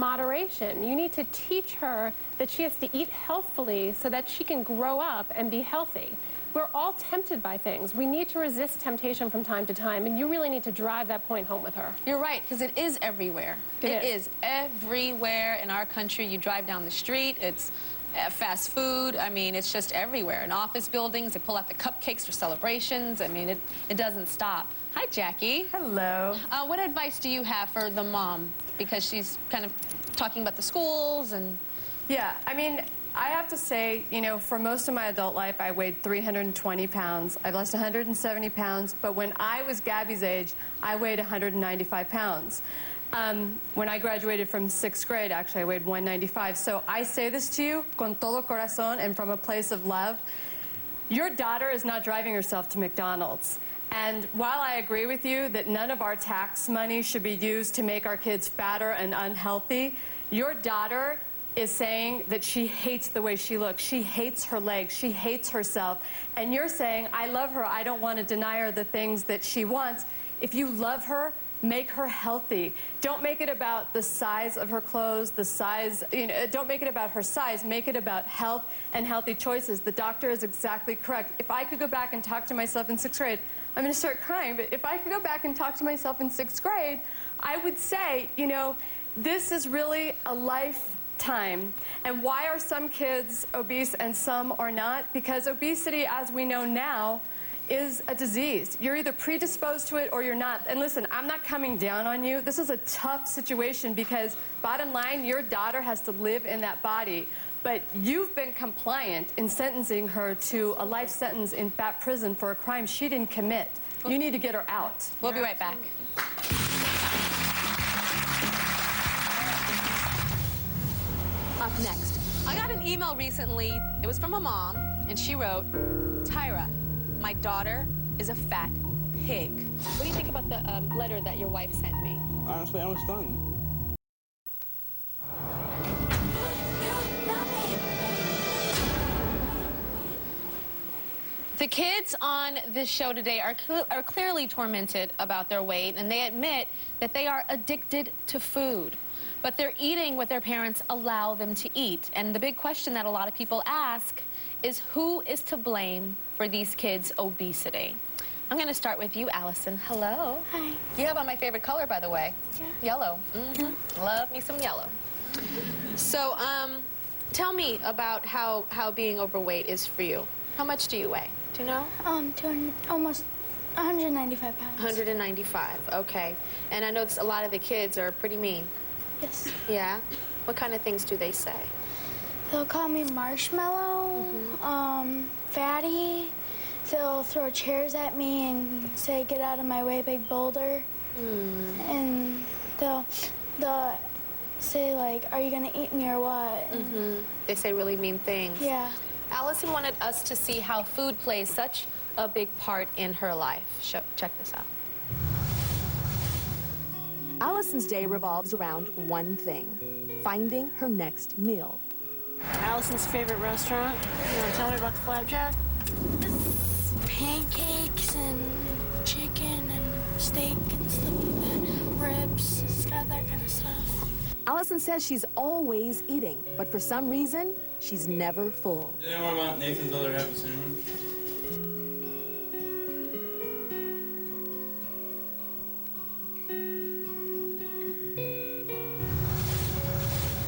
moderation. You need to teach her that she has to eat healthfully so that she can grow up and be healthy. We're all tempted by things. We need to resist temptation from time to time, and you really need to drive that point home with her. You're right, because it is everywhere. It is everywhere in our country. You drive down the street, it's fast food. I mean, it's just everywhere. In office buildings, they pull out the cupcakes for celebrations. I mean, it doesn't stop. Hi, Jackie. Hello. What advice do you have for the mom? Because she's kind of talking about the schools and... Yeah, I mean, I have to say, you know, for most of my adult life, I weighed 320 pounds. I've lost 170 pounds, but when I was Gabby's age, I weighed 195 pounds. When I graduated from 6th grade, actually, I weighed 195. So I say this to you, con todo corazón, and from a place of love. Your daughter is not driving herself to McDonald's. And while I agree with you that none of our tax money should be used to make our kids fatter and unhealthy, your daughter is saying that she hates the way she looks. She hates her legs. She hates herself. And you're saying, I love her. I don't want to deny her the things that she wants. If you love her, make her healthy. Don't make it about the size of her clothes, the size, you know, don't make it about her size. Make it about health and healthy choices. The doctor is exactly correct. If I could go back and talk to myself in 6th grade, I'm going to start crying, but if I could go back and talk to myself in 6th grade, I would say, you know, this is really a lifetime. And why are some kids obese and some are not? Because obesity, as we know now, is a disease. You're either predisposed to it or you're not. And listen, I'm not coming down on you. This is a tough situation because, bottom line, your daughter has to live in that body. But you've been compliant in sentencing her to a life sentence in fat prison for a crime she didn't commit. You need to get her out. We'll be right back. Up next, I got an email recently. It was from a mom, and she wrote, Tyra, my daughter is a fat pig. What do you think about the letter that your wife sent me? Honestly, I'm stunned. The kids on this show today are clearly tormented about their weight, and they admit that they are addicted to food. But they're eating what their parents allow them to eat. And the big question that a lot of people ask is who is to blame for these kids' obesity? I'm going to start with you, Allison. Hello. Hi. You have on my favorite color, by the way. Yeah. Yellow. Mm-hmm. Love me some yellow. So, tell me about how being overweight is for you. How much do you weigh? Do you know? Almost 195 pounds. 195, okay. And I know a lot of the kids are pretty mean. Yes. Yeah? What kind of things do they say? They'll call me Marshmallow, Fatty. They'll throw chairs at me and say, get out of my way, big boulder. And they'll say, like, are you going to eat me or what? They say really mean things. Yeah. Allison wanted us to see how food plays such a big part in her life. Check this out. Allison's day revolves around one thing, finding her next meal. Allison's favorite restaurant. You want to tell her about the Flapjack? Pancakes and chicken and steak and stuff like that. Ribs, it's got that kind of stuff. Allison says she's always eating, but for some reason, she's never full. Did anyone want Nathan's other half of cinnamon?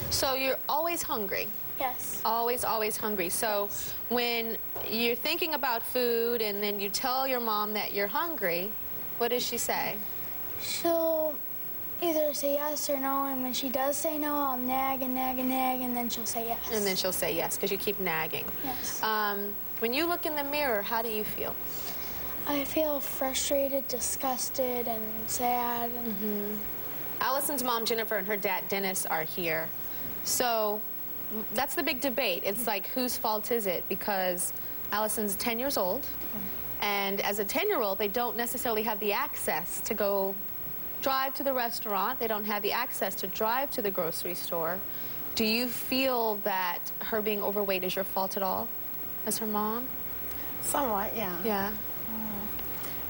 So you're always hungry? Yes. Always, always hungry. So when you're thinking about food and then you tell your mom that you're hungry, what does she say? She'll either say yes or no, and when she does say no, I'll nag and nag and nag, and then she'll say yes. And then she'll say yes, because you keep nagging. Yes. When you look in the mirror, how do you feel? I feel frustrated, disgusted, and sad. And Allison's mom, Jennifer, and her dad, Dennis, are here. So that's the big debate. It's like, whose fault is it? Because Allison's 10 years old, and as a 10-year-old, they don't necessarily have the access to go drive to the restaurant. They don't have the access to drive to the grocery store. Do you feel that her being overweight is your fault at all, as her mom? Somewhat, yeah. Yeah.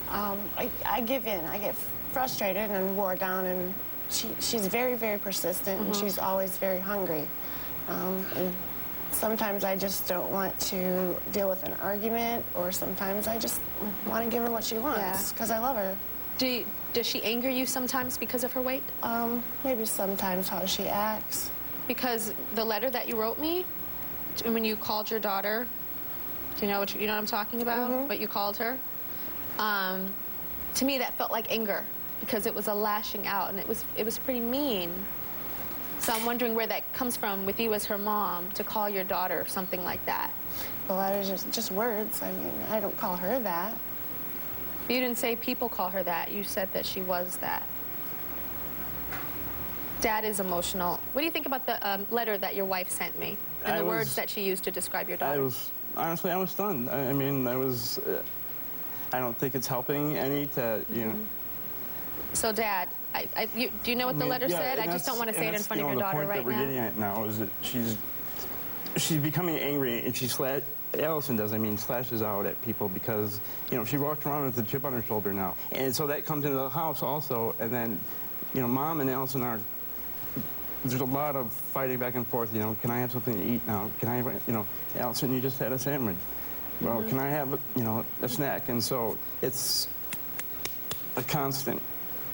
I give in. I get frustrated and wore down and she's very, very persistent, and she's always very hungry. And sometimes I just don't want to deal with an argument, or sometimes I just want to give her what she wants because I love her. Does she anger you sometimes because of her weight? Maybe sometimes how she acts. Because the letter that you wrote me, when you called your daughter, do you know what I'm talking about? What you called her? To me, that felt like anger because it was a lashing out, and it was pretty mean. So I'm wondering where that comes from with you as her mom to call your daughter something like that. Well, that was just words. I mean, I don't call her that. You didn't say people call her that. You said that she was that. Dad is emotional. What do you think about the letter that your wife sent me and the words that she used to describe your daughter? Honestly, I was stunned. I mean, I don't think it's helping any to, you know. So, Dad, do you know what the letter said? I just don't want to say it in front of your daughter right now. The point that we're getting at now is that she's becoming angry, and Allison does, I mean, slashes out at people because, you know, she walks around with a chip on her shoulder now. And so that comes into the house also, and then, you know, Mom and Allison there's a lot of fighting back and forth, you know, can I have something to eat now? Can I have, you know, Allison, you just had a sandwich. Well, can I have, you know, a snack? And so it's a constant.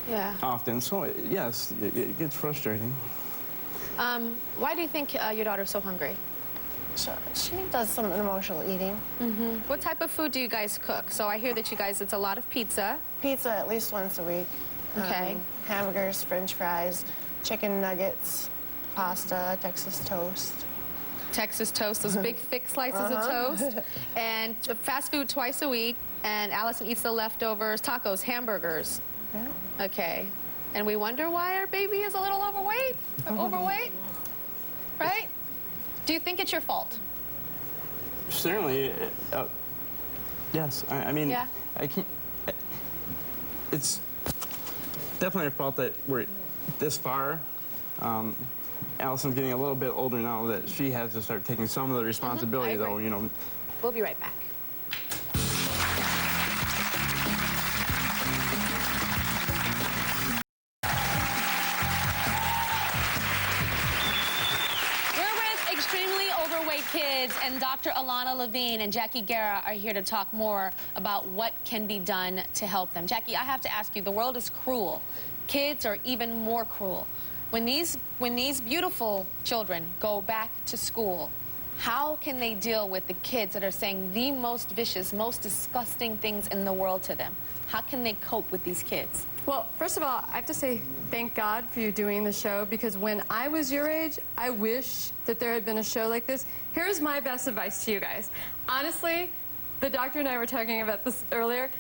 Yeah. Often. So, yes, it gets frustrating. Why do you think your daughter's so hungry? She does some emotional eating. What type of food do you guys cook? So I hear that you guys, it's a lot of pizza. Pizza at least once a week. Okay. Hamburgers, French fries, chicken nuggets, pasta, Texas toast. Texas toast, those big thick slices of toast. And fast food twice a week. And Allison eats the leftovers, tacos, hamburgers. Yeah. Okay. And we wonder why our baby is a little overweight? Right? Do you think it's your fault? Certainly, yes. I mean, Yeah. I can't. It's definitely our fault that we're this far. Allison's getting a little bit older now that she has to start taking some of the responsibility, though, you know. We'll be right back. Kids, and Dr. Alana Levine and Jackie Guerra are here to talk more about what can be done to help them. Jackie, I have to ask you, the world is cruel. Kids are even more cruel. When these beautiful children go back to school, how can they deal with the kids that are saying the most vicious, most disgusting things in the world to them? How can they cope with these kids? Well, first of all, I have to say thank God for you doing the show, because when I was your age, I wish that there had been a show like this. Here's my best advice to you guys. Honestly, the doctor and I were talking about this earlier.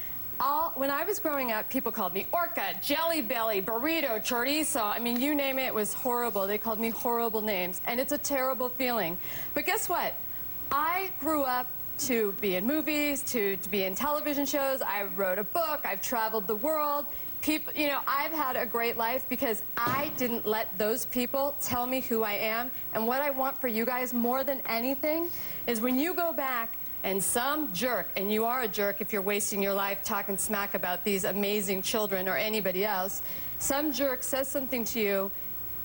When I was growing up, people called me Orca, Jelly Belly, Burrito, Chorizo. I mean, you name it, it was horrible. They called me horrible names, and it's a terrible feeling. But guess what? I grew up to be in movies, to be in television shows. I wrote a book. I've traveled the world. People, you know, I've had a great life because I didn't let those people tell me who I am. And what I want for you guys more than anything is when you go back and some jerk, and you are a jerk if you're wasting your life talking smack about these amazing children or anybody else, some jerk says something to you,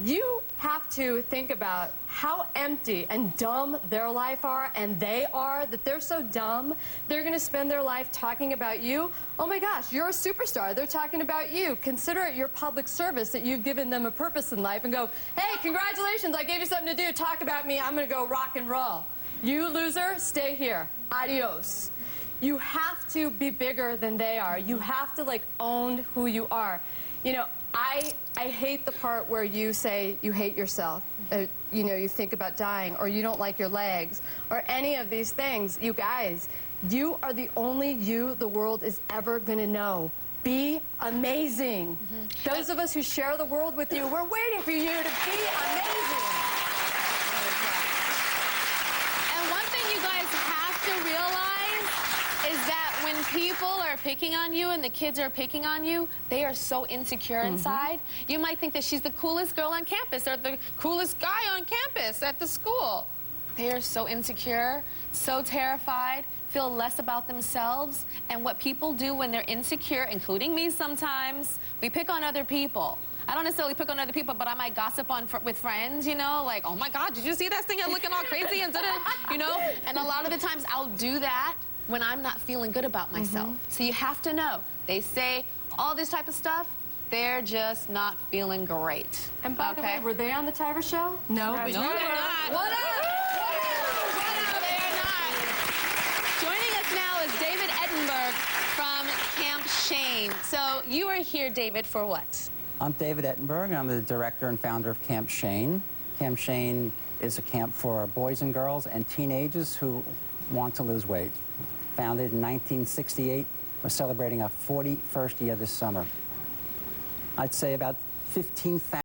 you have to think about how empty and dumb their life are, and they are, that they're so dumb, they're going to spend their life talking about you. Oh my gosh, you're a superstar. They're talking about you. Consider it your public service that you've given them a purpose in life and go, hey, congratulations, I gave you something to do. Talk about me. I'm going to go rock and roll. You loser, stay here. Adios. You have to be bigger than they are. You have to, like, own who you are. You know, I hate the part where you say you hate yourself. You know, you think about dying, or you don't like your legs, or any of these things. You guys, you are the only you the world is ever going to know. Be amazing. Those of us who share the world with you, we're waiting for you to be amazing. And one thing you guys have to realize is that when people are picking on you and the kids are picking on you, they are so insecure inside. You might think that she's the coolest girl on campus or the coolest guy on campus at the school. They are so insecure, so terrified, feel less about themselves. And what people do when they're insecure, including me sometimes, we pick on other people. I don't necessarily pick on other people, but I might gossip with friends, you know, like, oh my God, did you see that thing? You're looking all crazy and you know? And a lot of the times I'll do that when I'm not feeling good about myself. So you have to know, they say all this type of stuff, they're just not feeling great. And by the way, were they on the Tyra show? No. No, they're not. What up? They are not. Joining us now is David Ettenberg from Camp Shane. So you are here, David, for what? I'm David Ettenberg. I'm the director and founder of Camp Shane. Camp Shane is a camp for boys and girls and teenagers who want to lose weight. Founded in 1968. We're celebrating our 41st year this summer. I'd say about 15,000